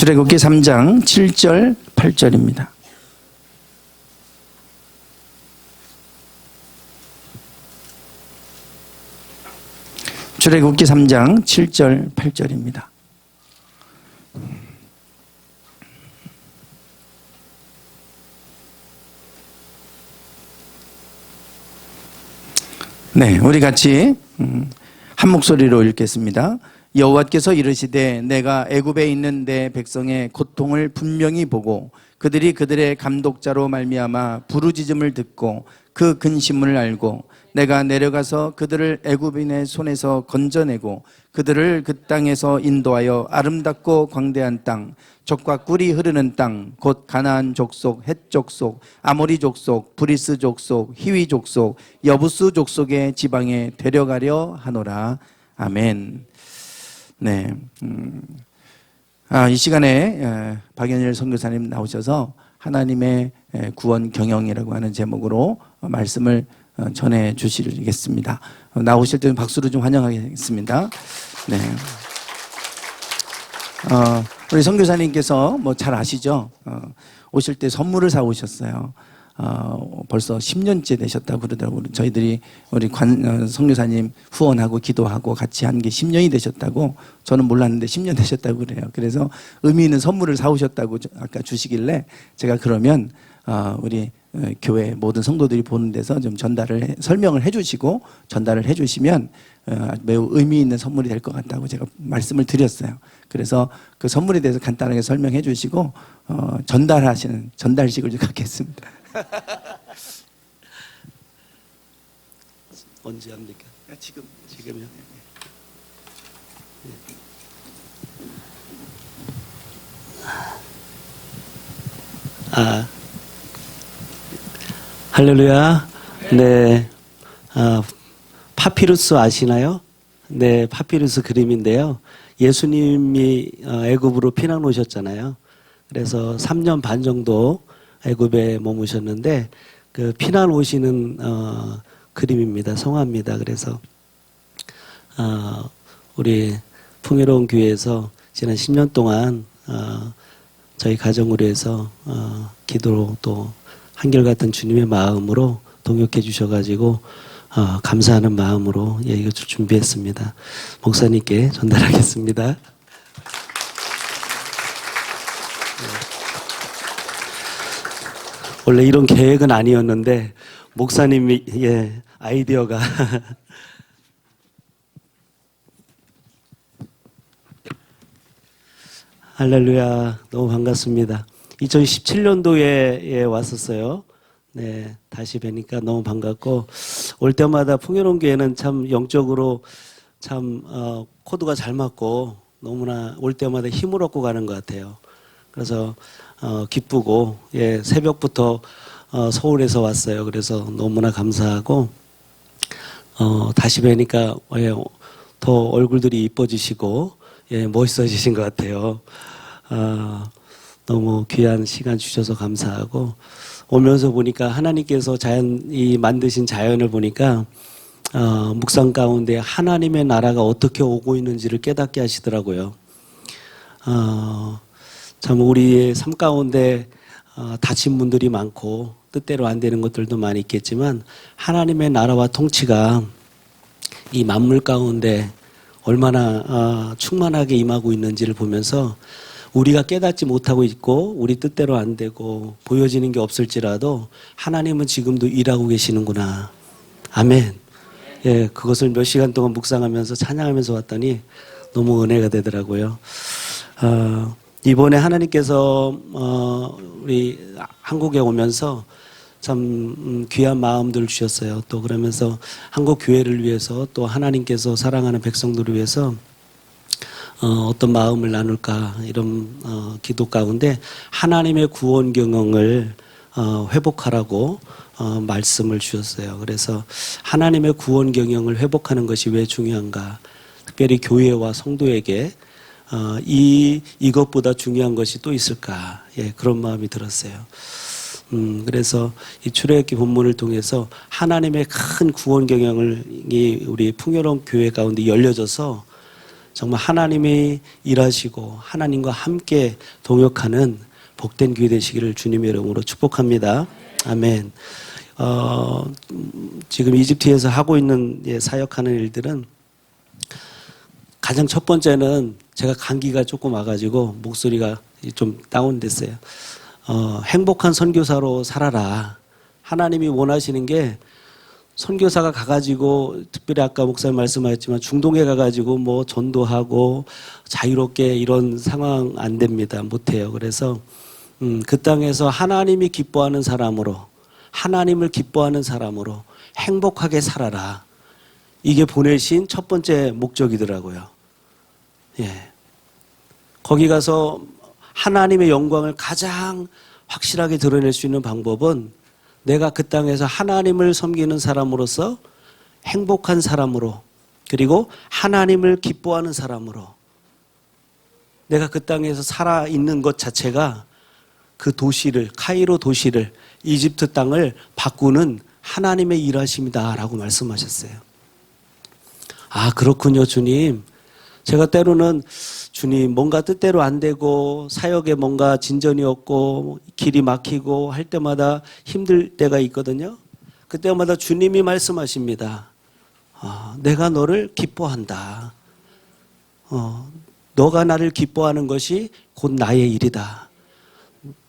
출애굽기 3장 7절 8절입니다. 출애굽기 3장 7절 8절입니다. 네, 우리 같이 한 목소리로 읽겠습니다. 여호와께서 이르시되 내가 애굽에 있는 내 백성의 고통을 분명히 보고 그들이 그들의 감독자로 말미암아 부르짖음을 듣고 그 근심을 알고 내가 내려가서 그들을 애굽인의 손에서 건져내고 그들을 그 땅에서 인도하여 아름답고 광대한 땅, 젖과 꿀이 흐르는 땅, 곧 가나안 족속, 헷 족속, 아모리 족속, 브리스 족속, 히위 족속, 여부스 족속의 지방에 데려가려 하노라. 아멘. 네, 이 시간에 박연일 선교사님 나오셔서 하나님의 구원 경영이라고 하는 제목으로 말씀을 전해 주시겠습니다. 나오실 때는 박수로 좀 환영하겠습니다. 네. 우리 선교사님께서 뭐 잘 아시죠? 오실 때 선물을 사 오셨어요. 벌써 10년째 되셨다고 그러더라고요. 저희들이 우리 선교사님 후원하고 기도하고 같이 한 게 10년이 되셨다고, 저는 몰랐는데 10년 되셨다고 그래요. 그래서 의미 있는 선물을 사오셨다고 아까 주시길래 제가 그러면 우리 교회 모든 성도들이 보는 데서 좀 설명을 해주시고 전달을 해주시면 매우 의미 있는 선물이 될 것 같다고 제가 말씀을 드렸어요. 그래서 그 선물에 대해서 간단하게 설명해 주시고 전달하시는 전달식을 좀 갖겠습니다. 언제 합니까? 지금요? 할렐루야. 네. 파피루스 아시나요? 네, 파피루스 그림인데요. 예수님이 애굽으로 피난 오셨잖아요. 그래서 3년 반 정도 애굽에 머무셨는데 그 피난 오시는 그림입니다. 성화입니다. 그래서 우리 풍요로운 교회에서 지난 10년 동안 저희 가정으로 해서 기도로 또 한결같은 주님의 마음으로 동역해 주셔가지고 감사하는 마음으로 이것을 준비했습니다. 목사님께 전달하겠습니다. 원래 이런 계획은 아니었는데 목사님이 아이디어가 할렐루야. 너무 반갑습니다. 2017년도에 왔었어요. 네, 다시 뵈니까 너무 반갑고, 올 때마다 풍요로운 교회는 참 영적으로 참 코드가 잘 맞고 너무나 올 때마다 힘을 얻고 가는 것 같아요. 그래서 기쁘고, 새벽부터 서울에서 왔어요. 그래서 너무나 감사하고, 다시 뵈니까 더 얼굴들이 이뻐지시고 멋있어지신 것 같아요. 너무 귀한 시간 주셔서 감사하고, 오면서 보니까 하나님께서 이 만드신 자연을 보니까 묵상 가운데 하나님의 나라가 어떻게 오고 있는지를 깨닫게 하시더라고요. 참 우리의 삶 가운데 다친 분들이 많고 뜻대로 안 되는 것들도 많이 있겠지만 하나님의 나라와 통치가 이 만물 가운데 얼마나 충만하게 임하고 있는지를 보면서 우리가 깨닫지 못하고 있고 우리 뜻대로 안 되고 보여지는 게 없을지라도 하나님은 지금도 일하고 계시는구나. 아멘. 그것을 몇 시간 동안 묵상하면서 찬양하면서 왔더니 너무 은혜가 되더라고요. 이번에 하나님께서 우리 한국에 오면서 참 귀한 마음들을 주셨어요. 또 그러면서 한국 교회를 위해서 또 하나님께서 사랑하는 백성들을 위해서 어떤 마음을 나눌까 이런 기도 가운데 하나님의 구원 경영을 회복하라고 말씀을 주셨어요. 그래서 하나님의 구원 경영을 회복하는 것이 왜 중요한가? 특별히 교회와 성도에게 이것보다 중요한 것이 또 있을까? 그런 마음이 들었어요. 그래서 이 출애굽기 본문을 통해서 하나님의 큰 구원 경영을 우리 풍요로운 교회 가운데 열려져서 정말 하나님이 일하시고 하나님과 함께 동역하는 복된 교회 되시기를 주님의 이름으로 축복합니다. 아멘. 지금 이집트에서 하고 있는 사역하는 일들은 가장 첫 번째는 제가 감기가 조금 와가지고 목소리가 좀 다운됐어요. 행복한 선교사로 살아라. 하나님이 원하시는 게 선교사가 가가지고 특별히 아까 목사님 말씀하셨지만 중동에 가가지고 뭐 전도하고 자유롭게 이런 상황 안 됩니다. 못해요. 그래서 그 땅에서 하나님이 기뻐하는 사람으로 하나님을 기뻐하는 사람으로 행복하게 살아라. 이게 보내신 첫 번째 목적이더라고요. 예. 거기 가서 하나님의 영광을 가장 확실하게 드러낼 수 있는 방법은 내가 그 땅에서 하나님을 섬기는 사람으로서 행복한 사람으로 그리고 하나님을 기뻐하는 사람으로 내가 그 땅에서 살아있는 것 자체가 그 도시를 카이로 도시를 이집트 땅을 바꾸는 하나님의 일하심이다라고 말씀하셨어요. 아 그렇군요 주님. 제가 때로는 주님 뭔가 뜻대로 안 되고 사역에 뭔가 진전이 없고 길이 막히고 할 때마다 힘들 때가 있거든요. 그때마다 주님이 말씀하십니다. 내가 너를 기뻐한다. 너가 나를 기뻐하는 것이 곧 나의 일이다.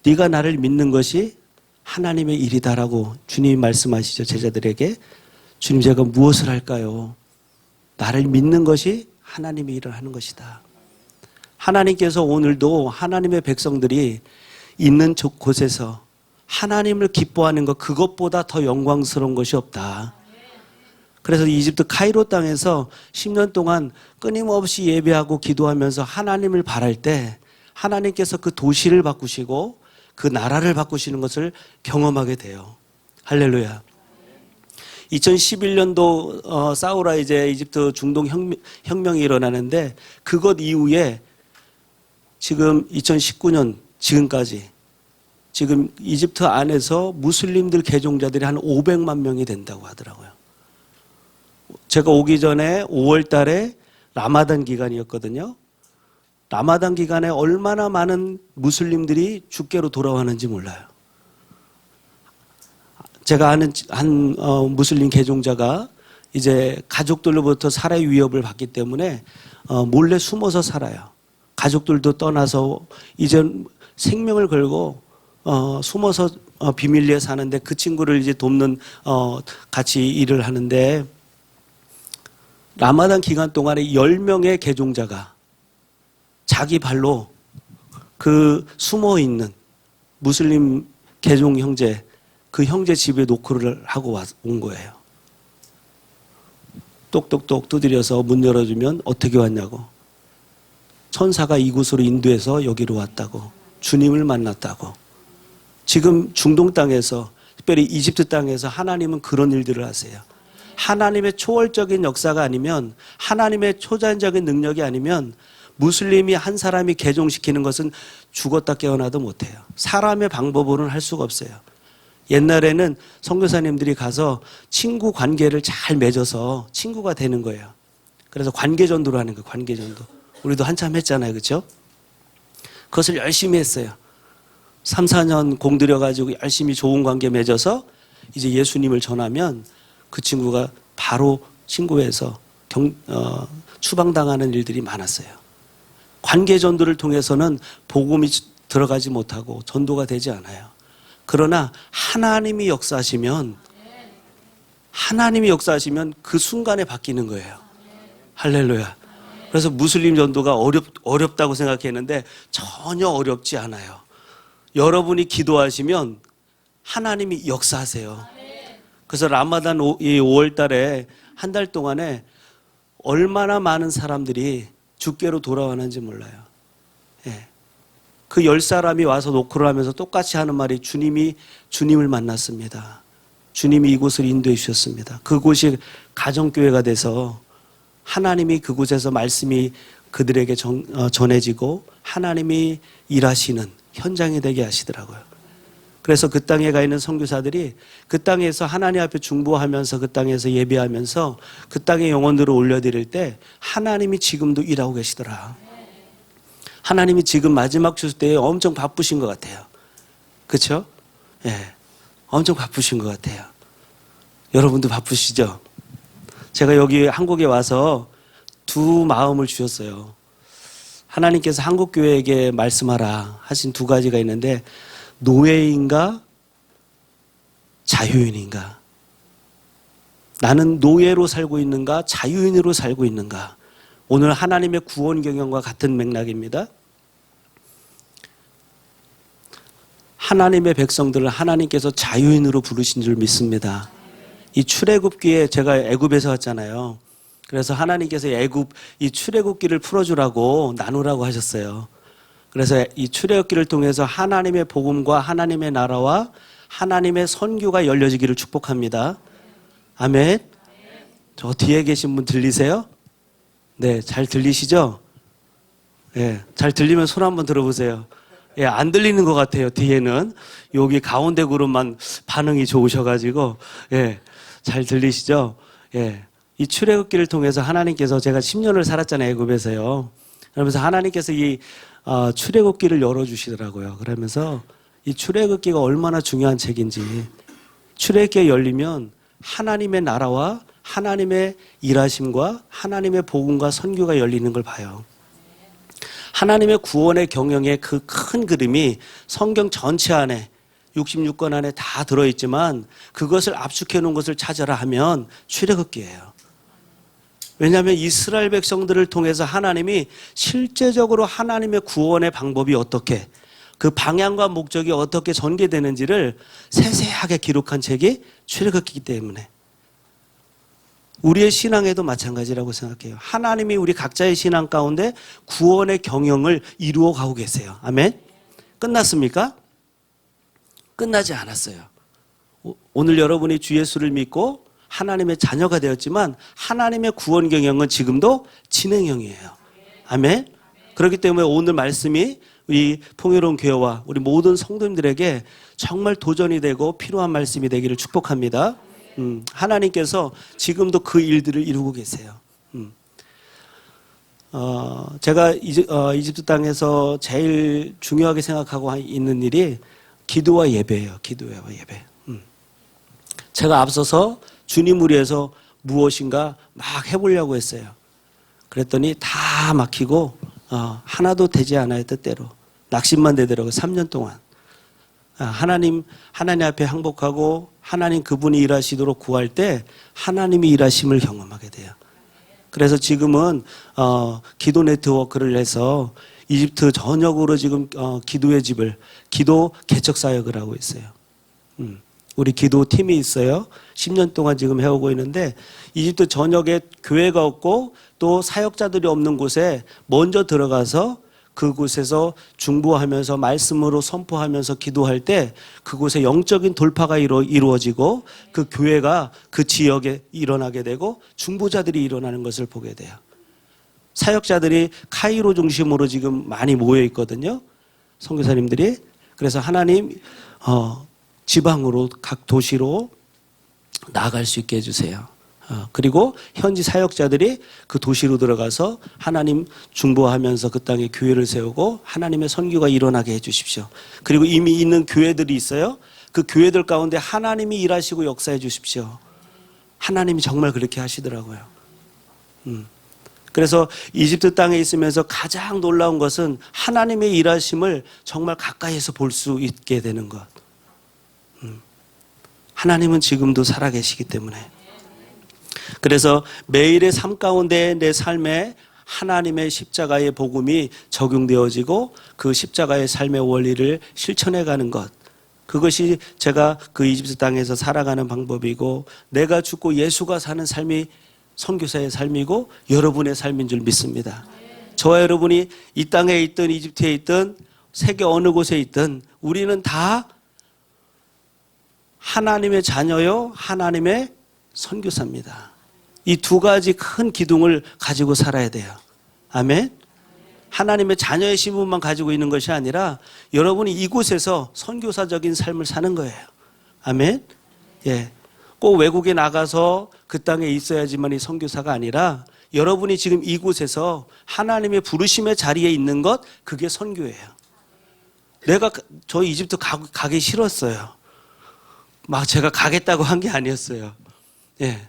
네가 나를 믿는 것이 하나님의 일이다라고 주님이 말씀하시죠. 제자들에게. 주님 제가 무엇을 할까요? 나를 믿는 것이 하나님의 일을 하는 것이다. 하나님께서 오늘도 하나님의 백성들이 있는 곳에서 하나님을 기뻐하는 것 그것보다 더 영광스러운 것이 없다. 그래서 이집트 카이로 땅에서 10년 동안 끊임없이 예배하고 기도하면서 하나님을 바랄 때 하나님께서 그 도시를 바꾸시고 그 나라를 바꾸시는 것을 경험하게 돼요. 할렐루야. 2011년도 사우라 이제 이집트 중동 혁명이 일어나는데 그것 이후에 지금 2019년 지금까지 지금 이집트 안에서 무슬림들 개종자들이 한 500만 명이 된다고 하더라고요. 제가 오기 전에 5월 달에 라마단 기간이었거든요. 라마단 기간에 얼마나 많은 무슬림들이 주께로 돌아왔는지 몰라요. 제가 아는 한 무슬림 개종자가 이제 가족들로부터 살해 위협을 받기 때문에 몰래 숨어서 살아요. 가족들도 떠나서 이제 생명을 걸고 숨어서 비밀리에 사는데 그 친구를 이제 돕는 같이 일을 하는데 라마단 기간 동안에 10명의 개종자가 자기 발로 그 숨어 있는 무슬림 개종 형제 그 형제 집에 노크를 하고 온 거예요. 똑똑똑 두드려서 문 열어주면 어떻게 왔냐고. 천사가 이곳으로 인도해서 여기로 왔다고. 주님을 만났다고. 지금 중동 땅에서 특별히 이집트 땅에서 하나님은 그런 일들을 하세요. 하나님의 초월적인 역사가 아니면 하나님의 초자연적인 능력이 아니면 무슬림이 한 사람이 개종시키는 것은 죽었다 깨어나도 못해요. 사람의 방법으로는 할 수가 없어요. 옛날에는 선교사님들이 가서 친구 관계를 잘 맺어서 친구가 되는 거예요. 그래서 관계전도를 하는 거예요. 관계전도. 우리도 한참 했잖아요. 그렇죠? 그것을 열심히 했어요. 3, 4년 공들여가지고 열심히 좋은 관계 맺어서 이제 예수님을 전하면 그 친구가 바로 친구에서 추방당하는 일들이 많았어요. 관계전도를 통해서는 복음이 들어가지 못하고 전도가 되지 않아요. 그러나 하나님이 역사하시면 그 순간에 바뀌는 거예요. 할렐루야. 그래서 무슬림 전도가 어렵다고 생각했는데 전혀 어렵지 않아요. 여러분이 기도하시면 하나님이 역사하세요. 그래서 라마단 5월 달에 한 달 동안에 얼마나 많은 사람들이 주께로 돌아왔는지 몰라요. 예. 그 10사람이 와서 노크를 하면서 똑같이 하는 말이 주님을 만났습니다. 주님이 이곳을 인도해 주셨습니다. 그곳이 가정교회가 돼서 하나님이 그곳에서 말씀이 그들에게 전해지고 하나님이 일하시는 현장이 되게 하시더라고요. 그래서 그 땅에 가 있는 선교사들이 그 땅에서 하나님 앞에 중보하면서 그 땅에서 예배하면서 그 땅의 영혼들을 올려드릴 때 하나님이 지금도 일하고 계시더라. 하나님이 지금 마지막 주 때에 엄청 바쁘신 것 같아요. 그렇죠? 예, 엄청 바쁘신 것 같아요. 여러분도 바쁘시죠? 제가 여기 한국에 와서 두 마음을 주셨어요. 하나님께서 한국교회에게 말씀하라 하신 두 가지가 있는데 노예인가 자유인인가? 나는 노예로 살고 있는가 자유인으로 살고 있는가? 오늘 하나님의 구원 경영과 같은 맥락입니다. 하나님의 백성들을 하나님께서 자유인으로 부르신 줄 믿습니다. 이 출애굽기에 제가 애굽에서 왔잖아요. 그래서 하나님께서 이 출애굽기를 풀어주라고 나누라고 하셨어요. 그래서 이 출애굽기를 통해서 하나님의 복음과 하나님의 나라와 하나님의 선교가 열려지기를 축복합니다. 아멘. 저 뒤에 계신 분 들리세요? 네, 잘 들리시죠? 네, 잘 들리면 손 한번 들어보세요. 예, 안 들리는 것 같아요. 뒤에는 여기 가운데 그룹만 반응이 좋으셔가지고 예, 잘 들리시죠? 예, 이 출애굽기를 통해서 하나님께서 제가 10년을 살았잖아요, 애굽에서요. 그러면서 하나님께서 이 출애굽기를 열어주시더라고요. 그러면서 이 출애굽기가 얼마나 중요한 책인지, 출애굽기가 열리면 하나님의 나라와 하나님의 일하심과 하나님의 복음과 선교가 열리는 걸 봐요. 하나님의 구원의 경영의 그 큰 그림이 성경 전체 안에 66권 안에 다 들어있지만 그것을 압축해 놓은 것을 찾아라 하면 출애굽기예요. 왜냐하면 이스라엘 백성들을 통해서 하나님이 실제적으로 하나님의 구원의 방법이 어떻게, 그 방향과 목적이 어떻게 전개되는지를 세세하게 기록한 책이 출애굽기이기 때문에 우리의 신앙에도 마찬가지라고 생각해요. 하나님이 우리 각자의 신앙 가운데 구원의 경영을 이루어 가고 계세요. 아멘. 끝났습니까? 끝나지 않았어요. 오늘 여러분이 주 예수를 믿고 하나님의 자녀가 되었지만 하나님의 구원 경영은 지금도 진행형이에요. 아멘. 그렇기 때문에 오늘 말씀이 우리 풍요로운 교회와 우리 모든 성도님들에게 정말 도전이 되고 필요한 말씀이 되기를 축복합니다. 하나님께서 지금도 그 일들을 이루고 계세요. 제가 이집트 땅에서 제일 중요하게 생각하고 있는 일이 기도와 예배예요. 기도와 예배. 제가 앞서서 주님 위해서 무엇인가 막 해보려고 했어요. 그랬더니 다 막히고 하나도 되지 않아요. 뜻대로. 낙심만 되더라고요. 3년 동안. 하나님 앞에 항복하고 하나님 그분이 일하시도록 구할 때 하나님이 일하심을 경험하게 돼요. 그래서 지금은 기도 네트워크를 해서 이집트 전역으로 지금 기도의 집을, 기도 개척 사역을 하고 있어요. 우리 기도 팀이 있어요. 10년 동안 지금 해오고 있는데 이집트 전역에 교회가 없고 또 사역자들이 없는 곳에 먼저 들어가서 그곳에서 중보하면서 말씀으로 선포하면서 기도할 때 그곳에 영적인 돌파가 이루어지고 그 교회가 그 지역에 일어나게 되고 중보자들이 일어나는 것을 보게 돼요. 사역자들이 카이로 중심으로 지금 많이 모여 있거든요. 선교사님들이. 그래서 하나님 지방으로 각 도시로 나아갈 수 있게 해주세요. 그리고 현지 사역자들이 그 도시로 들어가서 하나님 중보하면서 그 땅에 교회를 세우고 하나님의 선교가 일어나게 해주십시오. 그리고 이미 있는 교회들이 있어요. 그 교회들 가운데 하나님이 일하시고 역사해 주십시오. 하나님이 정말 그렇게 하시더라고요. 그래서 이집트 땅에 있으면서 가장 놀라운 것은 하나님의 일하심을 정말 가까이에서 볼 수 있게 되는 것. 하나님은 지금도 살아계시기 때문에. 그래서 매일의 삶 가운데 내 삶에 하나님의 십자가의 복음이 적용되어지고 그 십자가의 삶의 원리를 실천해가는 것. 그것이 제가 그 이집트 땅에서 살아가는 방법이고 내가 죽고 예수가 사는 삶이 선교사의 삶이고 여러분의 삶인 줄 믿습니다. 저와 여러분이 이 땅에 있든 이집트에 있든 세계 어느 곳에 있든 우리는 다 하나님의 자녀요 하나님의 선교사입니다. 이 두 가지 큰 기둥을 가지고 살아야 돼요. 아멘. 하나님의 자녀의 신분만 가지고 있는 것이 아니라 여러분이 이곳에서 선교사적인 삶을 사는 거예요. 아멘. 예. 꼭 외국에 나가서 그 땅에 있어야지만이 선교사가 아니라 여러분이 지금 이곳에서 하나님의 부르심의 자리에 있는 것, 그게 선교예요. 저 이집트 가기 싫었어요. 막 제가 가겠다고 한 게 아니었어요. 예.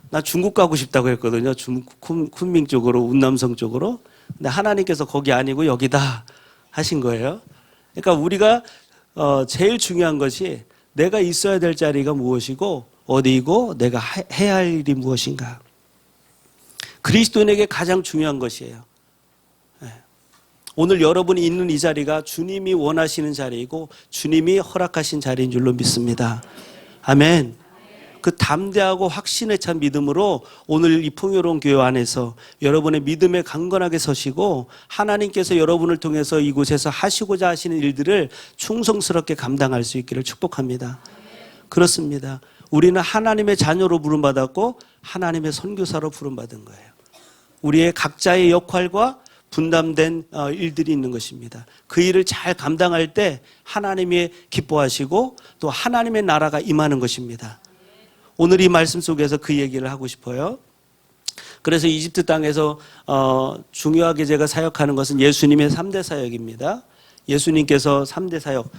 나 중국 가고 싶다고 했거든요. 중국 쿤밍 쪽으로, 운남성 쪽으로. 근데 하나님께서 거기 아니고 여기다 하신 거예요. 그러니까 우리가 제일 중요한 것이 내가 있어야 될 자리가 무엇이고 어디이고 내가 해야 할 일이 무엇인가. 그리스도인에게 가장 중요한 것이에요. 오늘 여러분이 있는 이 자리가 주님이 원하시는 자리이고 주님이 허락하신 자리인 줄로 믿습니다. 아멘. 그 담대하고 확신에 찬 믿음으로 오늘 이 풍요로운 교회 안에서 여러분의 믿음에 강건하게 서시고 하나님께서 여러분을 통해서 이곳에서 하시고자 하시는 일들을 충성스럽게 감당할 수 있기를 축복합니다. 그렇습니다. 우리는 하나님의 자녀로 부름받았고 하나님의 선교사로 부름받은 거예요. 우리의 각자의 역할과 분담된 일들이 있는 것입니다. 그 일을 잘 감당할 때 하나님이 기뻐하시고 또 하나님의 나라가 임하는 것입니다. 오늘 이 말씀 속에서 그 얘기를 하고 싶어요. 그래서 이집트 땅에서 중요하게 제가 사역하는 것은 예수님의 3대 사역입니다. 예수님께서 3대 사역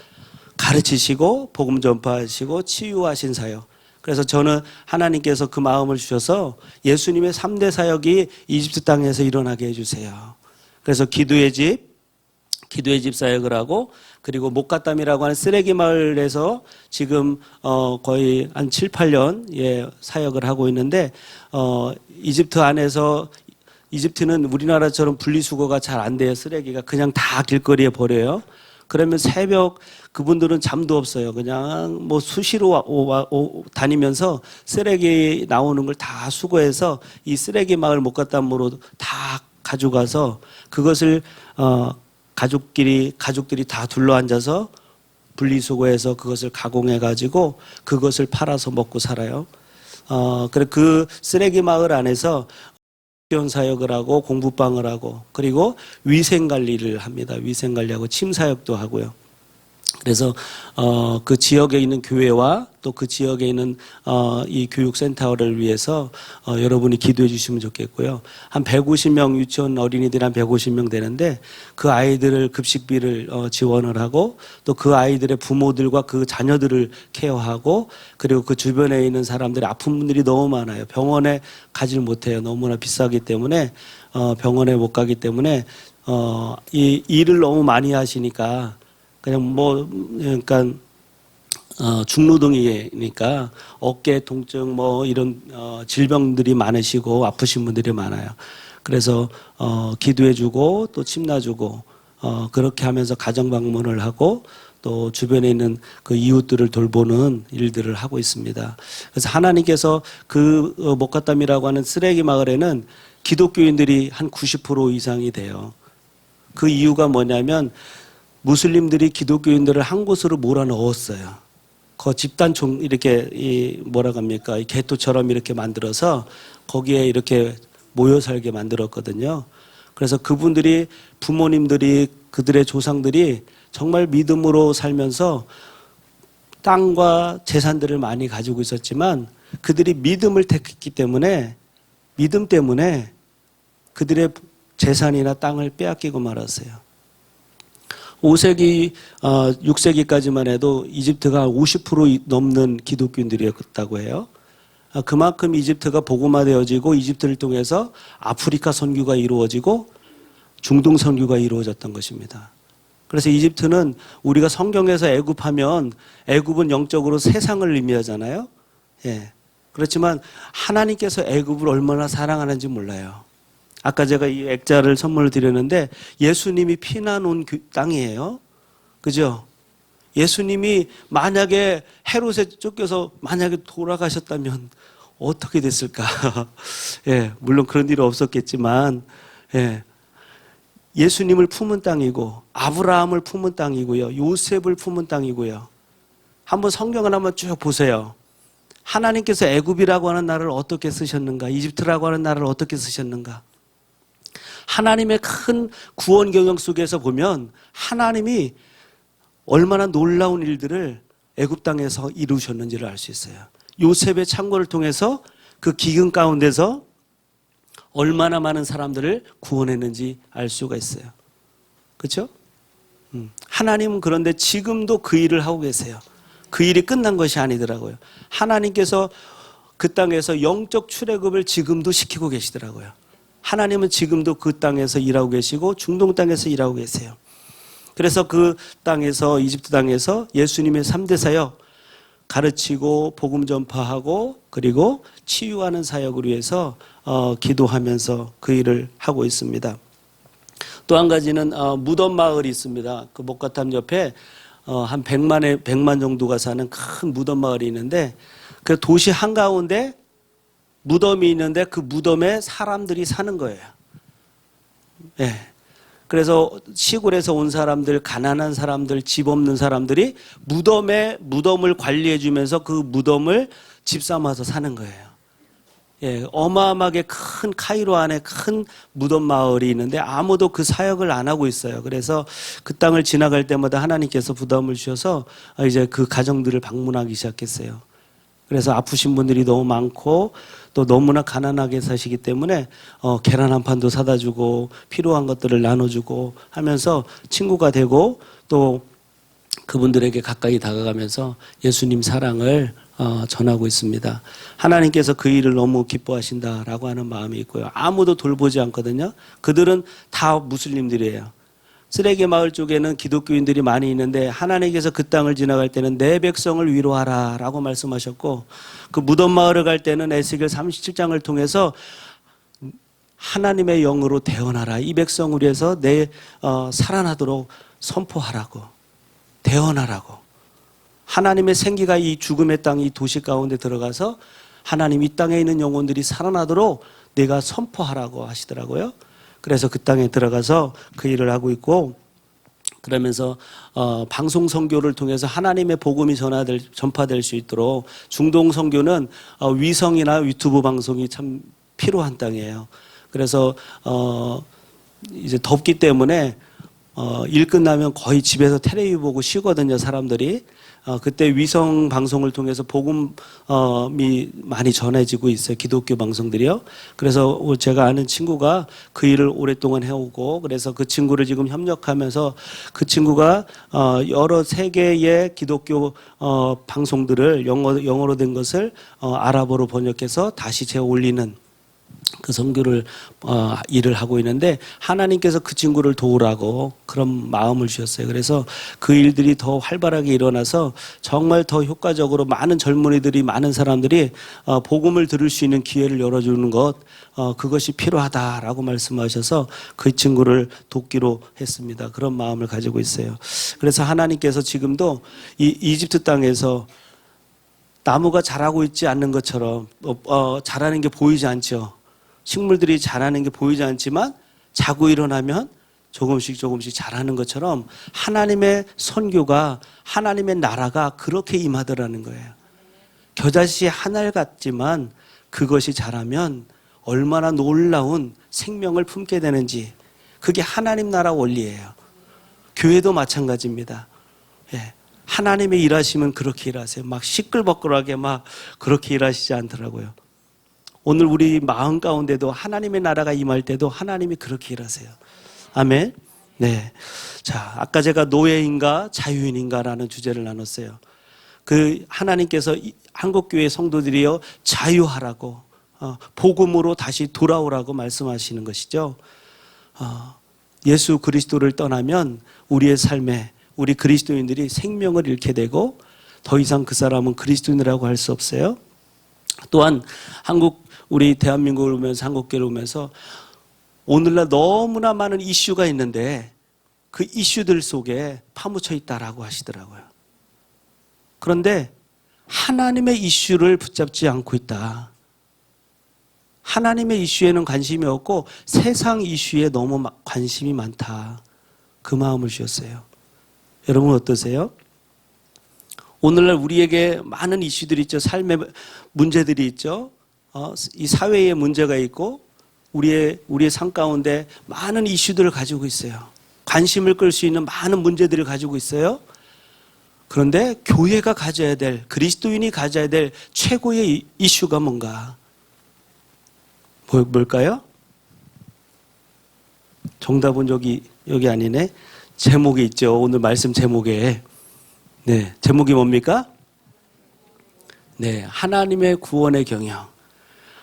가르치시고 복음 전파하시고 치유하신 사역. 그래서 저는 하나님께서 그 마음을 주셔서 예수님의 3대 사역이 이집트 땅에서 일어나게 해주세요. 그래서 기도의 집 사역을 하고 그리고 목가담이라고 하는 쓰레기 마을에서 지금 거의 한 7, 8년 사역을 하고 있는데 이집트 안에서 이집트는 우리나라처럼 분리수거가 잘 안 돼요. 쓰레기가 그냥 다 길거리에 버려요. 그러면 새벽 그분들은 잠도 없어요. 그냥 뭐 수시로 다니면서 쓰레기 나오는 걸 다 수거해서 이 쓰레기 마을 목가담으로 다 가져가서 그것을 가족들이 다 둘러앉아서 분리수거해서 그것을 가공해가지고 그것을 팔아서 먹고 살아요. 그래 그 쓰레기 마을 안에서 사역을 하고 공부방을 하고 그리고 위생관리를 합니다. 위생관리하고 침사역도 하고요. 그래서 그 지역에 있는 교회와 또 그 지역에 있는 이 교육센터를 위해서 여러분이 기도해 주시면 좋겠고요. 한 150명 유치원 어린이들이 한 150명 되는데 그 아이들을 급식비를 지원을 하고 또 그 아이들의 부모들과 그 자녀들을 케어하고 그리고 그 주변에 있는 사람들이 아픈 분들이 너무 많아요. 병원에 가질 못해요. 너무나 비싸기 때문에 병원에 못 가기 때문에 이 일을 너무 많이 하시니까 그냥 그러니까 중노동이니까 어깨 통증 이런 질병들이 많으시고 아프신 분들이 많아요. 그래서 기도해주고 또 침 놔주고 그렇게 하면서 가정 방문을 하고 또 주변에 있는 그 이웃들을 돌보는 일들을 하고 있습니다. 그래서 하나님께서 그 목가담이라고 하는 쓰레기 마을에는 기독교인들이 한 90% 이상이 돼요. 그 이유가 뭐냐면 무슬림들이 기독교인들을 한 곳으로 몰아넣었어요. 그 집단총 이렇게 이 개토처럼 이렇게 만들어서 거기에 이렇게 모여 살게 만들었거든요. 그래서 그분들이 부모님들이 그들의 조상들이 정말 믿음으로 살면서 땅과 재산들을 많이 가지고 있었지만 그들이 믿음을 택했기 때문에 믿음 때문에 그들의 재산이나 땅을 빼앗기고 말았어요. 5세기, 6세기까지만 해도 이집트가 50% 넘는 기독교인들이었다고 해요. 그만큼 이집트가 복음화되어지고 이집트를 통해서 아프리카 선교가 이루어지고 중동 선교가 이루어졌던 것입니다. 그래서 이집트는 우리가 성경에서 애굽하면 애굽은 영적으로 세상을 의미하잖아요. 예. 그렇지만 하나님께서 애굽을 얼마나 사랑하는지 몰라요. 아까 제가 이 액자를 선물을 드렸는데 예수님이 피난 온 땅이에요. 그죠? 예수님이 만약에 헤롯에 쫓겨서 만약에 돌아가셨다면 어떻게 됐을까? 예, 물론 그런 일은 없었겠지만, 예. 예수님을 품은 땅이고, 아브라함을 품은 땅이고요. 요셉을 품은 땅이고요. 한번 성경을 한번 쭉 보세요. 하나님께서 애굽이라고 하는 나라를 어떻게 쓰셨는가? 이집트라고 하는 나라를 어떻게 쓰셨는가? 하나님의 큰 구원 경영 속에서 보면 하나님이 얼마나 놀라운 일들을 애굽 땅에서 이루셨는지를 알 수 있어요. 요셉의 창고를 통해서 그 기근 가운데서 얼마나 많은 사람들을 구원했는지 알 수가 있어요. 그렇죠? 하나님은 그런데 지금도 그 일을 하고 계세요. 그 일이 끝난 것이 아니더라고요. 하나님께서 그 땅에서 영적 출애굽을 지금도 시키고 계시더라고요. 하나님은 지금도 그 땅에서 일하고 계시고 중동 땅에서 일하고 계세요. 그래서 그 땅에서, 이집트 땅에서 예수님의 3대 사역, 가르치고 복음 전파하고 그리고 치유하는 사역을 위해서 기도하면서 그 일을 하고 있습니다. 또 한 가지는 무덤 마을이 있습니다. 그 목가탐 옆에 한 100만 정도가 사는 큰 무덤 마을이 있는데 그 도시 한가운데 무덤이 있는데 그 무덤에 사람들이 사는 거예요. 예. 그래서 시골에서 온 사람들, 가난한 사람들, 집 없는 사람들이 무덤을 관리해 주면서 그 무덤을 집 삼아서 사는 거예요. 예, 어마어마하게 큰 카이로 안에 큰 무덤 마을이 있는데 아무도 그 사역을 안 하고 있어요. 그래서 그 땅을 지나갈 때마다 하나님께서 부담을 주셔서 이제 그 가정들을 방문하기 시작했어요. 그래서 아프신 분들이 너무 많고 또 너무나 가난하게 사시기 때문에 계란 한 판도 사다 주고 필요한 것들을 나눠주고 하면서 친구가 되고 또 그분들에게 가까이 다가가면서 예수님 사랑을 전하고 있습니다. 하나님께서 그 일을 너무 기뻐하신다라고 하는 마음이 있고요. 아무도 돌보지 않거든요. 그들은 다 무슬림들이에요. 쓰레기 마을 쪽에는 기독교인들이 많이 있는데 하나님께서 그 땅을 지나갈 때는 내 백성을 위로하라 라고 말씀하셨고 그 무덤 마을을 갈 때는 에스겔 37장을 통해서 하나님의 영으로 대언하라. 이 백성을 위해서 살아나도록 선포하라고 대언하라고. 하나님의 생기가 이 죽음의 땅, 이 도시 가운데 들어가서 하나님 이 땅에 있는 영혼들이 살아나도록 내가 선포하라고 하시더라고요. 그래서 그 땅에 들어가서 그 일을 하고 있고 그러면서 방송 선교를 통해서 하나님의 복음이 전파될 수 있도록 중동 선교는 위성이나 유튜브 방송이 참 필요한 땅이에요. 그래서 이제 덥기 때문에 일 끝나면 거의 집에서 텔레비 보고 쉬거든요, 사람들이. 그때 위성 방송을 통해서 복음이 많이 전해지고 있어요. 기독교 방송들이요. 그래서 제가 아는 친구가 그 일을 오랫동안 해오고 그래서 그 친구를 지금 협력하면서 그 친구가 여러 세계의 기독교 방송들을 영어로 된 것을 아랍어로 번역해서 다시 재올리는 그 선교를 일을 하고 있는데 하나님께서 그 친구를 도우라고 그런 마음을 주셨어요. 그래서 그 일들이 더 활발하게 일어나서 정말 더 효과적으로 많은 젊은이들이 많은 사람들이 복음을 들을 수 있는 기회를 열어주는 것 그것이 필요하다라고 말씀하셔서 그 친구를 돕기로 했습니다. 그런 마음을 가지고 있어요. 그래서 하나님께서 지금도 이 이집트 땅에서 나무가 자라고 있지 않는 것처럼 자라는 게 보이지 않죠. 식물들이 자라는 게 보이지 않지만 자고 일어나면 조금씩 자라는 것처럼 하나님의 선교가 하나님의 나라가 그렇게 임하더라는 거예요. 겨자씨 하나 같지만 그것이 자라면 얼마나 놀라운 생명을 품게 되는지 그게 하나님 나라 원리예요. 교회도 마찬가지입니다. 예. 하나님의 일하시면 그렇게 일하세요. 막 시끌벅글하게 막 그렇게 일하시지 않더라고요. 오늘 우리 마음 가운데도 하나님의 나라가 임할 때도 하나님이 그렇게 일하세요. 아멘. 네. 자, 아까 제가 노예인가 자유인인가라는 주제를 나눴어요. 그 하나님께서 한국교회 성도들이요 자유하라고 복음으로 다시 돌아오라고 말씀하시는 것이죠. 예수 그리스도를 떠나면 우리의 삶에 우리 그리스도인들이 생명을 잃게 되고 더 이상 그 사람은 그리스도인이라고 할 수 없어요. 또한 우리 대한민국을 오면서 한국교회를 오면서 오늘날 너무나 많은 이슈가 있는데 그 이슈들 속에 파묻혀 있다라고 하시더라고요. 그런데 하나님의 이슈를 붙잡지 않고 있다. 하나님의 이슈에는 관심이 없고 세상 이슈에 너무 관심이 많다. 그 마음을 주셨어요. 여러분 어떠세요? 오늘날 우리에게 많은 이슈들이 있죠. 삶의 문제들이 있죠. 이 사회에 문제가 있고 우리의 삶 가운데 많은 이슈들을 가지고 있어요. 관심을 끌 수 있는 많은 문제들을 가지고 있어요. 그런데 교회가 가져야 될, 그리스도인이 가져야 될 최고의 이슈가 뭔가? 뭘까요? 정답은 여기 아니네. 제목이 있죠. 오늘 말씀 제목에. 네, 제목이 뭡니까? 네, 하나님의 구원의 경영.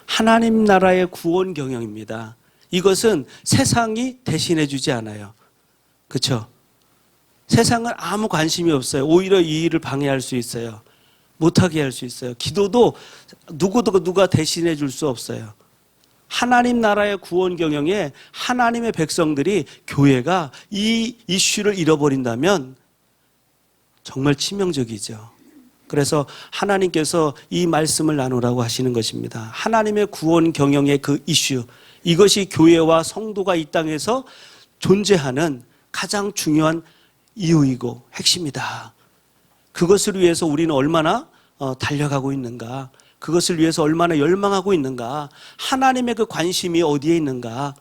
하나님 나라의 구원 경영입니다. 이것은 세상이 대신해 주지 않아요. 그렇죠? 세상은 아무 관심이 없어요. 오히려 이 일을 방해할 수 있어요. 못하게 할 수 있어요. 기도도 누가 대신해 줄 수 없어요. 하나님 나라의 구원 경영에 하나님의 백성들이, 교회가 이 이슈를 잃어버린다면 정말 치명적이죠. 그래서 하나님께서 이 말씀을 나누라고 하시는 것입니다. 하나님의 구원 경영의 그 이슈, 이것이 교회와 성도가 이 땅에서 존재하는 가장 중요한 이유이고 핵심이다. 그것을 위해서 우리는 얼마나 달려가고 있는가, 그것을 위해서 얼마나 열망하고 있는가, 하나님의 그 관심이 어디에 있는가,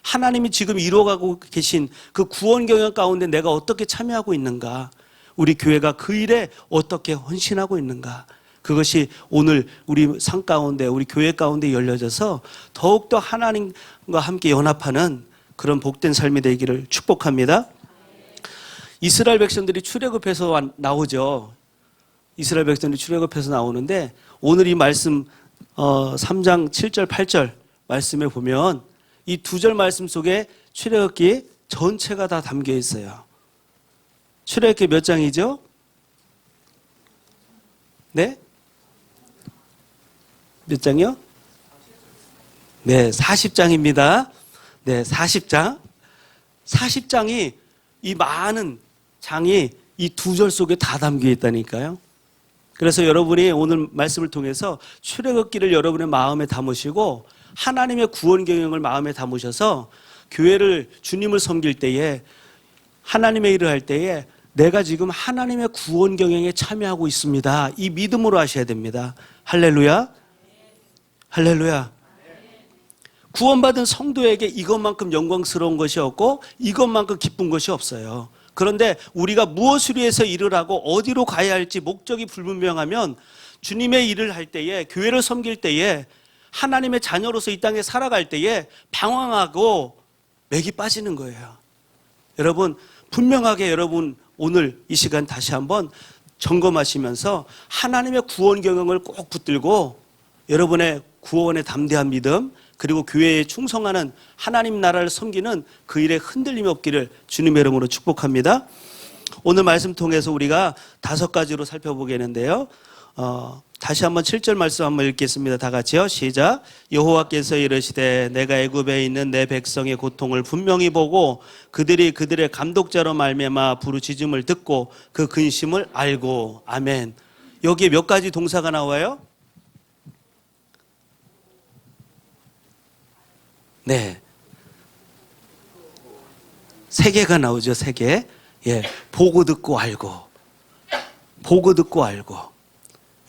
하나님이 지금 이루어가고 계신 그 구원 경영 가운데 내가 어떻게 참여하고 있는가, 우리 교회가 그 일에 어떻게 헌신하고 있는가, 그것이 오늘 우리 삶 가운데, 우리 교회 가운데 열려져서 더욱더 하나님과 함께 연합하는 그런 복된 삶이 되기를 축복합니다. 이스라엘 백성들이 출애굽해서 나오죠. 이스라엘 백성들이 출애굽해서 나오는데 오늘 이 말씀 3장 7절 8절 말씀에 보면 이 두 절 말씀 속에 출애굽기 전체가 다 담겨 있어요. 출애굽기 몇 장이죠? 네? 몇 장이요? 네, 40장입니다. 네, 40장. 40장이, 이 많은 장이 이 두 절 속에 다 담겨 있다니까요. 그래서 여러분이 오늘 말씀을 통해서 출애굽기를 여러분의 마음에 담으시고 하나님의 구원 경영을 마음에 담으셔서 교회를, 주님을 섬길 때에, 하나님의 일을 할 때에 내가 지금 하나님의 구원 경영에 참여하고 있습니다. 이 믿음으로 하셔야 됩니다. 할렐루야. 할렐루야. 구원받은 성도에게 이것만큼 영광스러운 것이 없고 이것만큼 기쁜 것이 없어요. 그런데 우리가 무엇을 위해서 일을 하고 어디로 가야 할지 목적이 불분명하면 주님의 일을 할 때에, 교회를 섬길 때에, 하나님의 자녀로서 이 땅에 살아갈 때에 방황하고 맥이 빠지는 거예요. 여러분, 분명하게 여러분 오늘 이 시간 다시 한번 점검하시면서 하나님의 구원 경영을 꼭 붙들고 여러분의 구원에 담대한 믿음, 그리고 교회에 충성하는, 하나님 나라를 섬기는 그 일에 흔들림이 없기를 주님의 이름으로 축복합니다. 오늘 말씀 통해서 우리가 5가지로 살펴보겠는데요. 다시 한번 7절 말씀 한번 읽겠습니다. 다 같이요. 시작. 여호와께서 이르시되 내가 애굽에 있는 내 백성의 고통을 분명히 보고 그들이 그들의 감독자로 말미암아 부르짖음을 듣고 그 근심을 알고. 아멘. 여기에 몇 가지 동사가 나와요? 네. 3개가 나오죠. 3개. 예. 보고 듣고 알고. 보고 듣고 알고.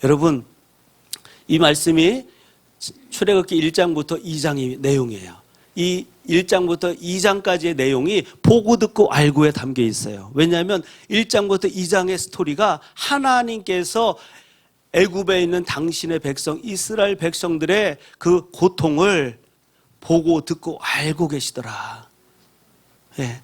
여러분, 이 말씀이 출애굽기 1장부터 2장의 내용이에요. 이 1장부터 2장까지의 내용이 보고 듣고 알고에 담겨 있어요. 왜냐하면 1장부터 2장의 스토리가 하나님께서 애굽에 있는 당신의 백성, 이스라엘 백성들의 그 고통을 보고 듣고 알고 계시더라. 예.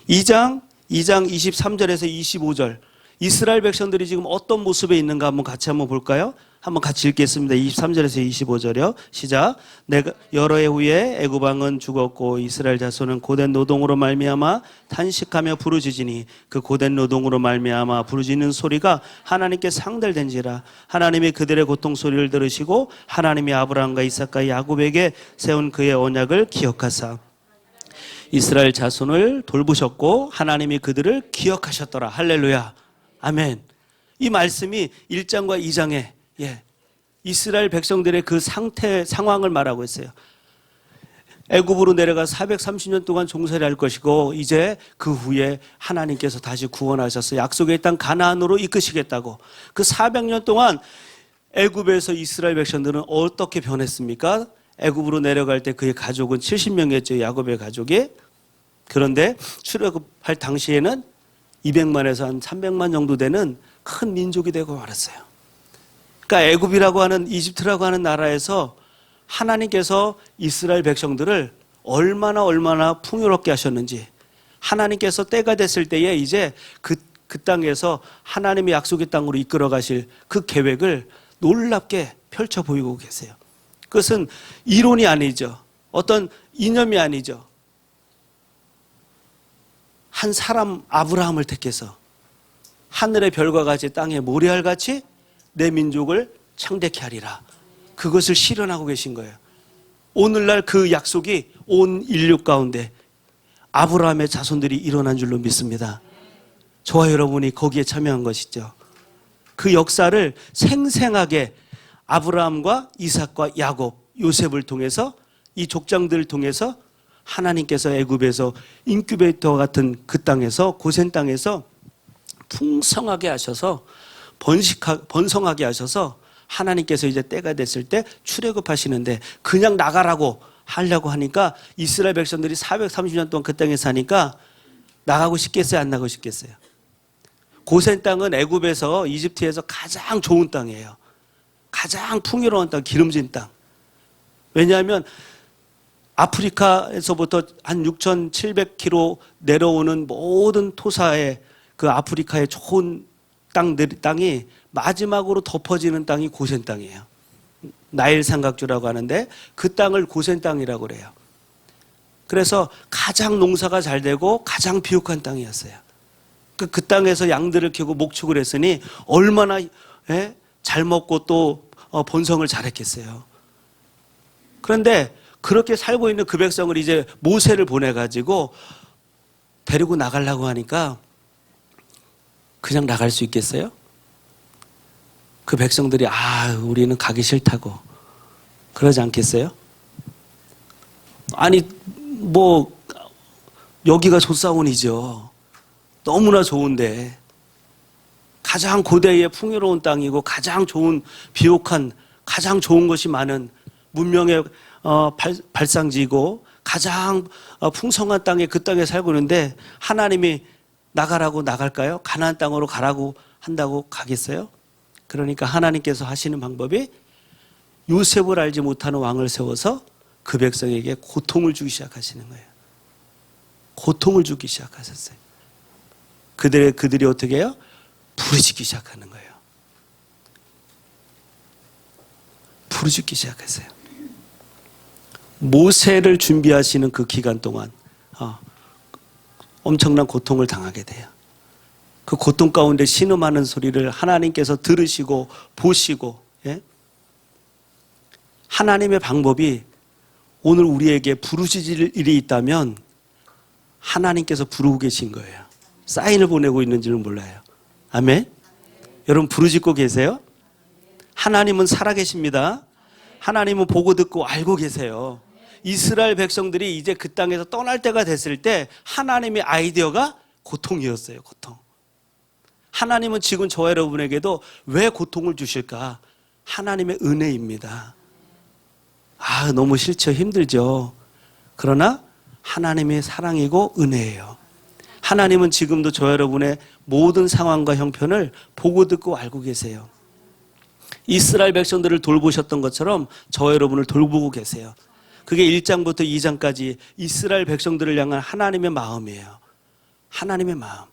2장 23절에서 25절. 이스라엘 백성들이 지금 어떤 모습에 있는가 한번 같이 볼까요? 한번 같이 읽겠습니다. 23절에서 25절이요. 시작. 내가 여러 해 후에 애굽 왕은 죽었고 이스라엘 자손은 고된 노동으로 말미암아 탄식하며 부르짖으니 그 고된 노동으로 말미암아 부르짖는 소리가 하나님께 상달된지라. 하나님이 그들의 고통 소리를 들으시고 하나님이 아브라함과 이삭과 야곱에게 세운 그의 언약을 기억하사 이스라엘 자손을 돌보셨고 하나님이 그들을 기억하셨더라. 할렐루야. 아멘. 이 말씀이 1장과 2장에 이스라엘 백성들의 그 상황을 말하고 있어요. 애굽으로 내려가 430년 동안 종살이 할 것이고 이제 그 후에 하나님께서 다시 구원하셔서 약속의 땅 가나안으로 이끄시겠다고. 그 400년 동안 애굽에서 이스라엘 백성들은 어떻게 변했습니까? 애굽으로 내려갈 때 그의 가족은 70명이었죠. 야곱의 가족이. 그런데 출애굽할 당시에는 200만에서 한 300만 정도 되는 큰 민족이 되고 말았어요. 그러니까 애굽이라고 하는, 이집트라고 하는 나라에서 하나님께서 이스라엘 백성들을 얼마나 풍요롭게 하셨는지, 하나님께서 때가 됐을 때에 이제 그 땅에서 하나님의 약속의 땅으로 이끌어 가실 그 계획을 놀랍게 펼쳐 보이고 계세요. 그것은 이론이 아니죠. 어떤 이념이 아니죠. 한 사람 아브라함을 택해서 하늘의 별과 같이 땅의 모래알같이 내 민족을 창대케 하리라. 그것을 실현하고 계신 거예요. 오늘날 그 약속이 온 인류 가운데 아브라함의 자손들이 일어난 줄로 믿습니다. 저와 여러분이 거기에 참여한 것이죠. 그 역사를 생생하게 아브라함과 이삭과 야곱, 요셉을 통해서, 이 족장들을 통해서 하나님께서 애굽에서 인큐베이터 같은 그 땅에서, 고센 땅에서 풍성하게 하셔서, 번성하게 하셔서 하나님께서 이제 때가 됐을 때 출애굽하시는데, 그냥 나가라고 하려고 하니까 이스라엘 백성들이 430년 동안 그 땅에 사니까 나가고 싶겠어요, 안 나가고 싶겠어요? 고센 땅은 애굽에서, 이집트에서 가장 좋은 땅이에요. 가장 풍요로운 땅, 기름진 땅. 왜냐하면 아프리카에서부터 한 6,700km 내려오는 모든 토사의 그 아프리카의 좋은 땅이 마지막으로 덮어지는 땅이 고센 땅이에요. 나일 삼각주라고 하는데 그 땅을 고센 땅이라고 그래요. 그래서 가장 농사가 잘 되고 가장 비옥한 땅이었어요. 그 땅에서 양들을 키우고 목축을 했으니 얼마나 잘 먹고 또 번성을 잘했겠어요. 그런데 그렇게 살고 있는 그 백성을 이제 모세를 보내가지고 데리고 나가려고 하니까 그냥 나갈 수 있겠어요? 그 백성들이 우리는 가기 싫다고 그러지 않겠어요? 아니 뭐 여기가 좋사원이죠. 너무나 좋은데, 가장 고대의 풍요로운 땅이고 가장 좋은 비옥한, 가장 좋은 것이 많은 문명의 발상지이고 가장 풍성한 땅에, 그 땅에 살고 있는데 하나님이 나가라고 나갈까요? 가나안 땅으로 가라고 한다고 가겠어요? 그러니까 하나님께서 하시는 방법이 요셉을 알지 못하는 왕을 세워서 그 백성에게 고통을 주기 시작하시는 거예요. 고통을 주기 시작하셨어요. 그들이 어떻게 해요? 부르짖기 시작하는 거예요. 부르짖기 시작했어요. 모세를 준비하시는 그 기간 동안 엄청난 고통을 당하게 돼요. 그 고통 가운데 신음하는 소리를 하나님께서 들으시고 보시고, 하나님의 방법이, 오늘 우리에게 부르짖을 일이 있다면 하나님께서 부르고 계신 거예요. 사인을 보내고 있는지는 몰라요. 아멘? 여러분 부르짖고 계세요? 하나님은 살아계십니다. 하나님은 보고 듣고 알고 계세요. 이스라엘 백성들이 이제 그 땅에서 떠날 때가 됐을 때 하나님의 아이디어가 고통이었어요. 고통. 하나님은 지금 저와 여러분에게도 왜 고통을 주실까? 하나님의 은혜입니다. 너무 싫죠. 힘들죠. 그러나 하나님의 사랑이고 은혜예요. 하나님은 지금도 저 여러분의 모든 상황과 형편을 보고 듣고 알고 계세요. 이스라엘 백성들을 돌보셨던 것처럼 저 여러분을 돌보고 계세요. 그게 1장부터 2장까지 이스라엘 백성들을 향한 하나님의 마음이에요. 하나님의 마음.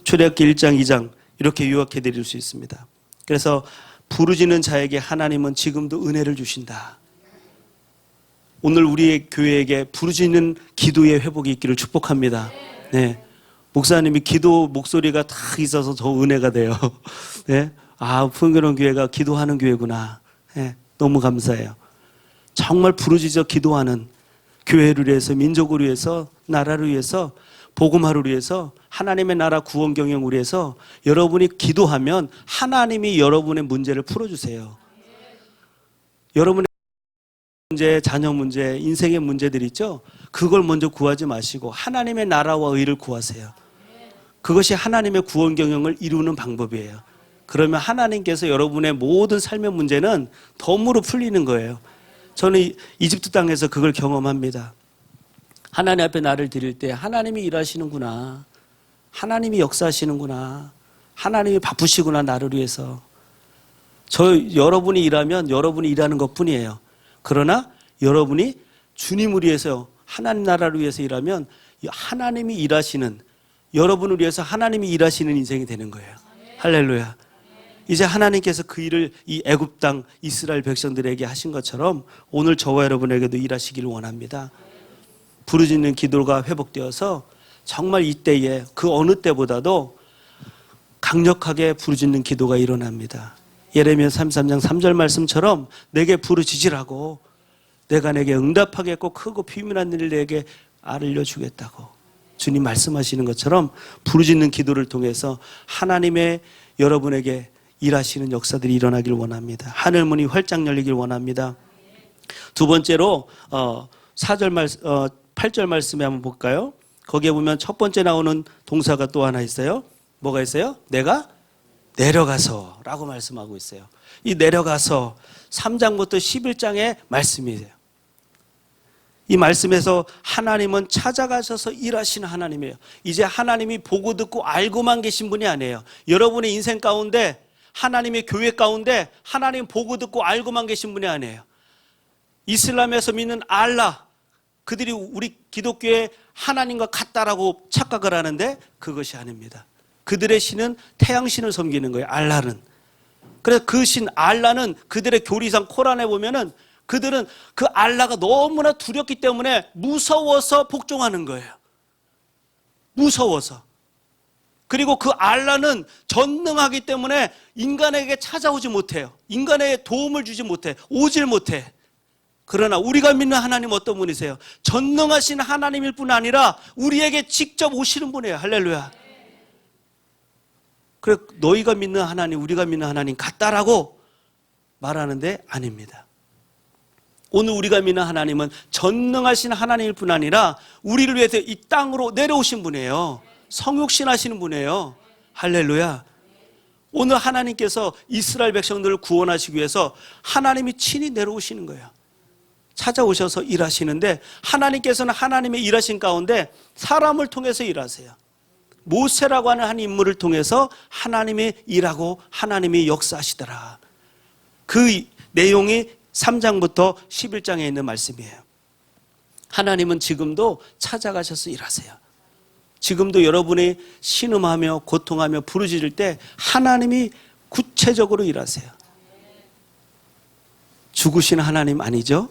출애굽기 1장, 2장 이렇게 요약해 드릴 수 있습니다. 그래서 부르짖는 자에게 하나님은 지금도 은혜를 주신다. 오늘 우리의 교회에게 부르짖는 기도의 회복이 있기를 축복합니다. 네. 목사님이 기도 목소리가 딱 있어서 더 은혜가 돼요. 네. 풍요로운 교회가 기도하는 교회구나. 네. 너무 감사해요. 정말 부르짖어 기도하는 교회를 위해서, 민족을 위해서, 나라를 위해서, 복음화를 위해서, 하나님의 나라 구원 경영을 위해서 여러분이 기도하면 하나님이 여러분의 문제를 풀어주세요. 여러분의 문제, 자녀 문제, 인생의 문제들 있죠? 그걸 먼저 구하지 마시고 하나님의 나라와 의를 구하세요. 그것이 하나님의 구원 경영을 이루는 방법이에요. 그러면 하나님께서 여러분의 모든 삶의 문제는 덤으로 풀리는 거예요. 저는 이집트 땅에서 그걸 경험합니다. 하나님 앞에 나를 드릴 때 하나님이 일하시는구나. 하나님이 역사하시는구나. 하나님이 바쁘시구나, 나를 위해서. 여러분이 일하면 여러분이 일하는 것 뿐이에요. 그러나 여러분이 주님을 위해서, 하나님 나라를 위해서 일하면 하나님이 일하시는, 여러분을 위해서 하나님이 일하시는 인생이 되는 거예요. 할렐루야. 이제 하나님께서 그 일을 이 애굽 땅 이스라엘 백성들에게 하신 것처럼 오늘 저와 여러분에게도 일하시기를 원합니다. 부르짖는 기도가 회복되어서 정말 이때에 그 어느 때보다도 강력하게 부르짖는 기도가 일어납니다. 예레미야 33장 3절 말씀처럼 내게 부르짖으라고, 내가 내게 응답하겠고 크고 비밀한 일을 내게 알려주겠다고 주님 말씀하시는 것처럼 부르짖는 기도를 통해서 하나님의 여러분에게 일하시는 역사들이 일어나길 원합니다. 하늘 문이 활짝 열리길 원합니다. 두 번째로 8절 말씀에 한번 볼까요? 거기에 보면 첫 번째 나오는 동사가 또 하나 있어요. 뭐가 있어요? 내가 내려가서 라고 말씀하고 있어요. 이 내려가서 3장부터 11장의 말씀이에요. 이 말씀에서 하나님은 찾아가셔서 일하시는 하나님이에요. 이제 하나님이 보고 듣고 알고만 계신 분이 아니에요. 여러분의 인생 가운데, 하나님의 교회 가운데 하나님 보고 듣고 알고만 계신 분이 아니에요. 이슬람에서 믿는 알라, 그들이 우리 기독교의 하나님과 같다라고 착각을 하는데 그것이 아닙니다. 그들의 신은 태양신을 섬기는 거예요. 알라는. 그래서 그 신 알라는 그들의 교리상 코란에 보면은 그들은 그 알라가 너무나 두렵기 때문에 무서워서 복종하는 거예요. 무서워서. 그리고 그 알라는 전능하기 때문에 인간에게 찾아오지 못해요. 인간에게 도움을 주지 못해. 오질 못해. 그러나 우리가 믿는 하나님 어떤 분이세요? 전능하신 하나님일 뿐 아니라 우리에게 직접 오시는 분이에요. 할렐루야. 그래, 너희가 믿는 하나님, 우리가 믿는 하나님 같다라고 말하는데 아닙니다. 오늘 우리가 믿는 하나님은 전능하신 하나님일 뿐 아니라 우리를 위해서 이 땅으로 내려오신 분이에요. 성육신하시는 분이에요. 할렐루야. 오늘 하나님께서 이스라엘 백성들을 구원하시기 위해서 하나님이 친히 내려오시는 거예요. 찾아오셔서 일하시는데 하나님께서는 하나님의 일하신 가운데 사람을 통해서 일하세요. 모세라고 하는 한 인물을 통해서 하나님이 일하고 하나님이 역사하시더라. 그 내용이 3장부터 11장에 있는 말씀이에요. 하나님은 지금도 찾아가셔서 일하세요. 지금도 여러분이 신음하며 고통하며 부르짖을 때 하나님이 구체적으로 일하세요. 죽으신 하나님 아니죠?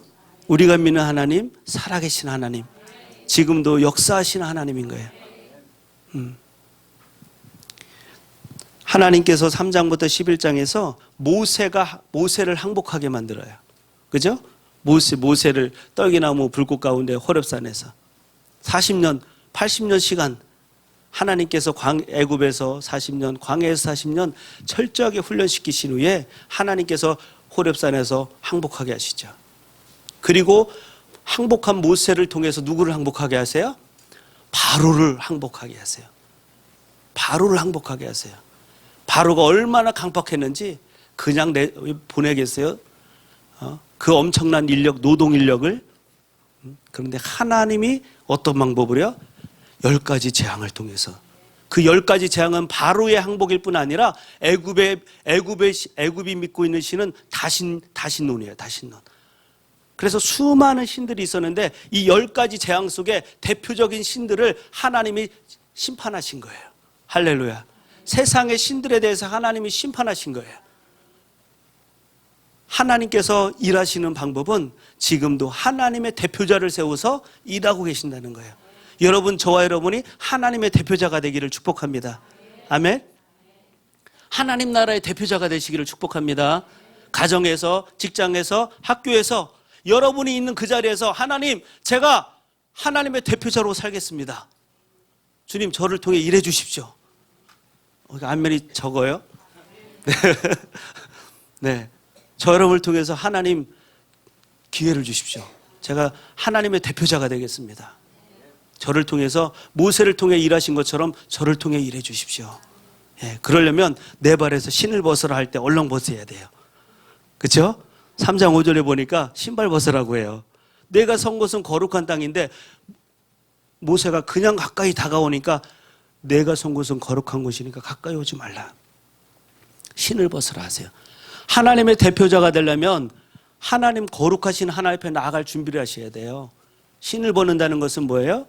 우리가 믿는 하나님, 살아계신 하나님, 지금도 역사하시는 하나님인 거예요. 하나님께서 3장부터 11장에서 모세를 항복하게 만들어요. 그죠? 모세를 떡이나무 불꽃 가운데 호렙산에서 40년, 80년 시간 하나님께서 애굽에서 40년, 광야에서 40년 철저하게 훈련시키신 후에 하나님께서 호렙산에서 항복하게 하시죠. 그리고 항복한 모세를 통해서 누구를 항복하게 하세요? 바로를 항복하게 하세요. 바로를 항복하게 하세요. 바로가 얼마나 강팍했는지 그냥 보내겠어요? 그 엄청난 인력, 노동 인력을. 그런데 하나님이 어떤 방법으로요? 10가지 재앙을 통해서. 그 10가지 재앙은 바로의 항복일 뿐 아니라 애굽이 믿고 있는 신은 다신논이에요. 다신논. 그래서 수많은 신들이 있었는데 이 10가지 재앙 속에 대표적인 신들을 하나님이 심판하신 거예요. 할렐루야. 세상의 신들에 대해서 하나님이 심판하신 거예요. 하나님께서 일하시는 방법은 지금도 하나님의 대표자를 세워서 일하고 계신다는 거예요. 여러분, 저와 여러분이 하나님의 대표자가 되기를 축복합니다. 아멘. 하나님 나라의 대표자가 되시기를 축복합니다. 가정에서, 직장에서, 학교에서 여러분이 있는 그 자리에서 하나님, 제가 하나님의 대표자로 살겠습니다. 주님, 저를 통해 일해 주십시오. 안면이 적어요? 네. 저 여러분을 통해서 하나님 기회를 주십시오. 제가 하나님의 대표자가 되겠습니다. 저를 통해서 모세를 통해 일하신 것처럼 저를 통해 일해 주십시오. 예, 그러려면 내 발에서 신을 벗으라 할 때 얼렁 벗어야 돼요. 그렇죠? 3장 5절에 보니까 신발 벗으라고 해요. 내가 선 곳은 거룩한 땅인데 모세가 그냥 가까이 다가오니까 내가 선 곳은 거룩한 곳이니까 가까이 오지 말라. 신을 벗으라 하세요. 하나님의 대표자가 되려면 하나님 거룩하신 하나님 앞에 나아갈 준비를 하셔야 돼요. 신을 벗는다는 것은 뭐예요?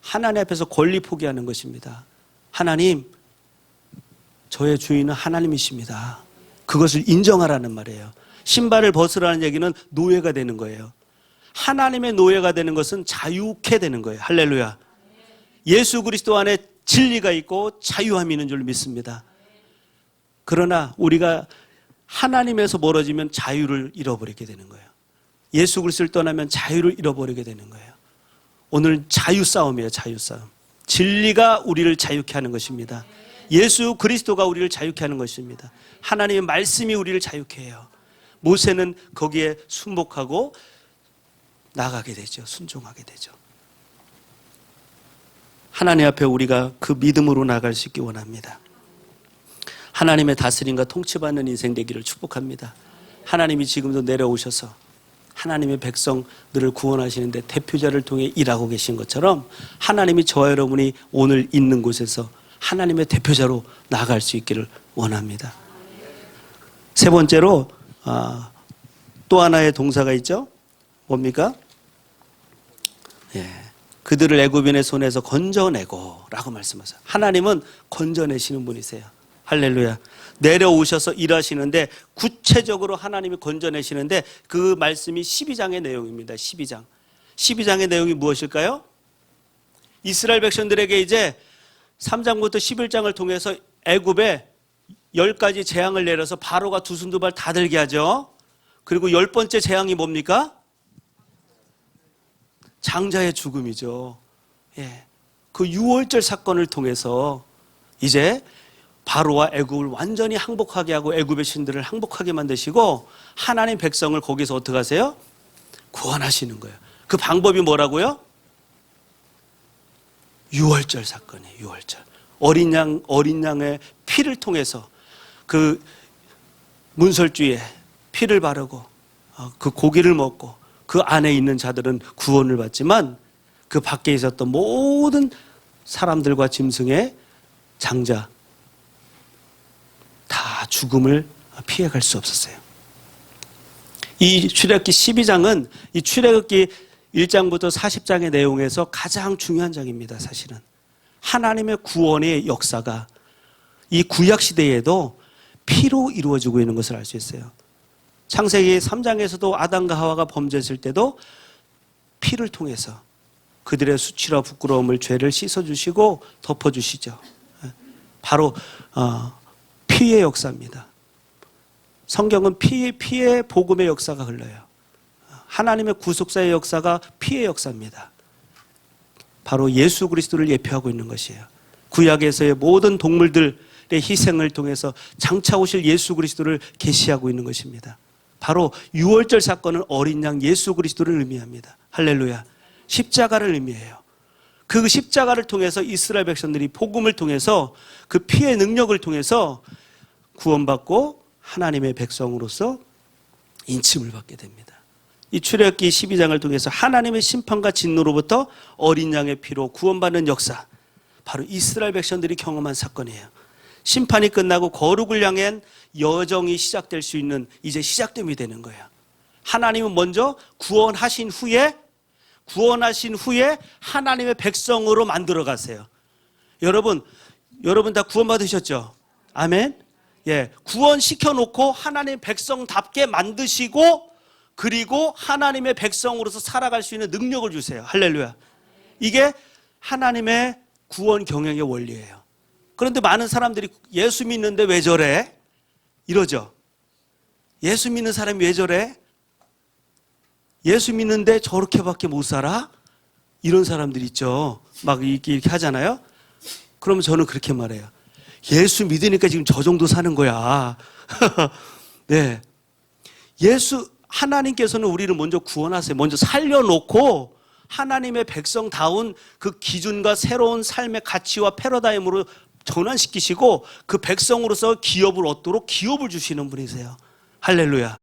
하나님 앞에서 권리 포기하는 것입니다. 하나님, 저의 주인은 하나님이십니다. 그것을 인정하라는 말이에요. 신발을 벗으라는 얘기는 노예가 되는 거예요. 하나님의 노예가 되는 것은 자유케 되는 거예요. 할렐루야. 예수 그리스도 안에 진리가 있고 자유함이 있는 줄 믿습니다. 그러나 우리가 하나님에서 멀어지면 자유를 잃어버리게 되는 거예요. 예수 그리스도를 떠나면 자유를 잃어버리게 되는 거예요. 오늘 자유 싸움이에요. 자유 싸움. 진리가 우리를 자유케 하는 것입니다. 예수 그리스도가 우리를 자유케 하는 것입니다. 하나님의 말씀이 우리를 자유케 해요. 모세는 거기에 순복하고 나가게 되죠. 순종하게 되죠. 하나님 앞에 우리가 그 믿음으로 나갈 수 있기 원합니다. 하나님의 다스림과 통치받는 인생 되기를 축복합니다. 하나님이 지금도 내려오셔서 하나님의 백성들을 구원하시는데 대표자를 통해 일하고 계신 것처럼 하나님이 저와 여러분이 오늘 있는 곳에서 하나님의 대표자로 나아갈 수 있기를 원합니다. 세 번째로 또 하나의 동사가 있죠. 뭡니까? 예, 그들을 애굽인의 손에서 건져내고 라고 말씀하세요. 하나님은 건져내시는 분이세요. 할렐루야. 내려오셔서 일하시는데 구체적으로 하나님이 건져내시는데 그 말씀이 12장의 내용입니다. 12장. 12장의 내용이 무엇일까요? 이스라엘 백성들에게 이제 3장부터 11장을 통해서 애굽에 10가지 재앙을 내려서 바로가 두 손 두 발 다 들게 하죠. 그리고 10번째 재앙이 뭡니까? 장자의 죽음이죠. 예. 그 6월절 사건을 통해서 이제 바로와 애굽을 완전히 항복하게 하고 애굽의 신들을 항복하게 만드시고 하나님 백성을 거기서 어떻게 하세요? 구원하시는 거예요. 그 방법이 뭐라고요? 6월절 사건이에요. 6월절. 어린 양의 피를 통해서 그 문설주에 피를 바르고 그 고기를 먹고 그 안에 있는 자들은 구원을 받지만 그 밖에 있었던 모든 사람들과 짐승의 장자 다 죽음을 피해갈 수 없었어요. 이 출애굽기 12장은 이 출애굽기 1장부터 40장의 내용에서 가장 중요한 장입니다. 사실은 하나님의 구원의 역사가 이 구약 시대에도 피로 이루어지고 있는 것을 알 수 있어요. 창세기 3장에서도 아담과 하와가 범죄했을 때도 피를 통해서 그들의 수치와 부끄러움을 죄를 씻어주시고 덮어주시죠. 바로 피의 역사입니다. 성경은 피의 복음의 역사가 흘러요. 하나님의 구속사의 역사가 피의 역사입니다. 바로 예수 그리스도를 예표하고 있는 것이에요. 구약에서의 모든 동물들의 희생을 통해서 장차 오실 예수 그리스도를 계시하고 있는 것입니다. 바로 6월절 사건은 어린 양 예수 그리스도를 의미합니다. 할렐루야. 십자가를 의미해요. 그 십자가를 통해서 이스라엘 백성들이 복음을 통해서 그 피의 능력을 통해서 구원받고 하나님의 백성으로서 인침을 받게 됩니다. 이 출애굽기 12장을 통해서 하나님의 심판과 진노로부터 어린 양의 피로 구원받는 역사, 바로 이스라엘 백성들이 경험한 사건이에요. 심판이 끝나고 거룩을 향한 여정이 시작될 수 있는 이제 시작됨이 되는 거예요. 하나님은 먼저 구원하신 후에 하나님의 백성으로 만들어 가세요. 여러분 다 구원받으셨죠? 아멘? 예, 구원시켜 놓고 하나님의 백성답게 만드시고 그리고 하나님의 백성으로서 살아갈 수 있는 능력을 주세요. 할렐루야. 이게 하나님의 구원 경영의 원리예요. 그런데 많은 사람들이 예수 믿는데 왜 저래? 이러죠. 예수 믿는 사람이 왜 저래? 예수 믿는데 저렇게밖에 못 살아? 이런 사람들 있죠. 막 이렇게 하잖아요. 그러면 저는 그렇게 말해요. 예수 믿으니까 지금 저 정도 사는 거야. 네. 하나님께서는 우리를 먼저 구원하세요. 먼저 살려놓고 하나님의 백성다운 그 기준과 새로운 삶의 가치와 패러다임으로 전환시키시고 그 백성으로서 기업을 얻도록 기업을 주시는 분이세요. 할렐루야.